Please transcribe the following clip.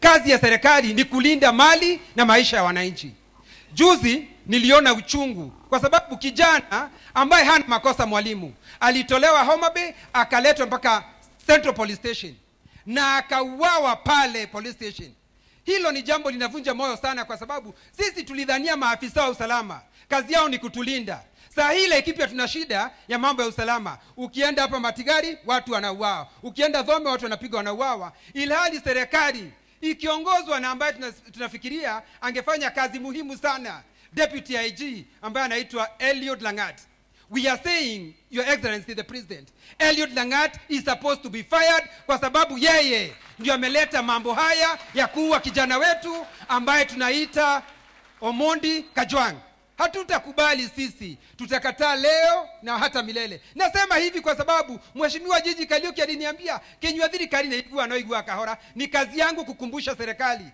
Kazi ya serikali ni kulinda mali na maisha ya wananchi. Juzi niliona uchungu kwa sababu kijana ambaye hana makosa, mwalimu, alitolewa Homa Bay akaletwa mpaka Central Police Station na akauawa pale police station. Hilo ni jambo linavunja moyo sana, kwa sababu sisi tulidhania maafisa wa usalama kazi yao ni kutulinda. Saa hile kipya tuna shida ya mambo ya usalama. Ukienda hapa Matigari watu wanauawa, ukienda Dhome watu wanapigwa wanauawa, ilhali serikali ikiongozwa na ambaye tunafikiria angefanya kazi muhimu sana, Deputy IG ambaye anaitwa Eliud Langat. We are saying, Your Excellency the President, Eliud Langat is supposed to be fired kwa sababu yeye ndio ameleta mambo haya ya kuua kijana wetu ambaye tunaita Omondi Kajwang. Hatutakubali sisi, tutakataa leo na hata milele. Nasema hivi kwa sababu Mheshimiwa Jiji Kariuki aliniambia Kenywa thirikari na igua no igua kahora. Ni kazi yangu kukumbusha serikali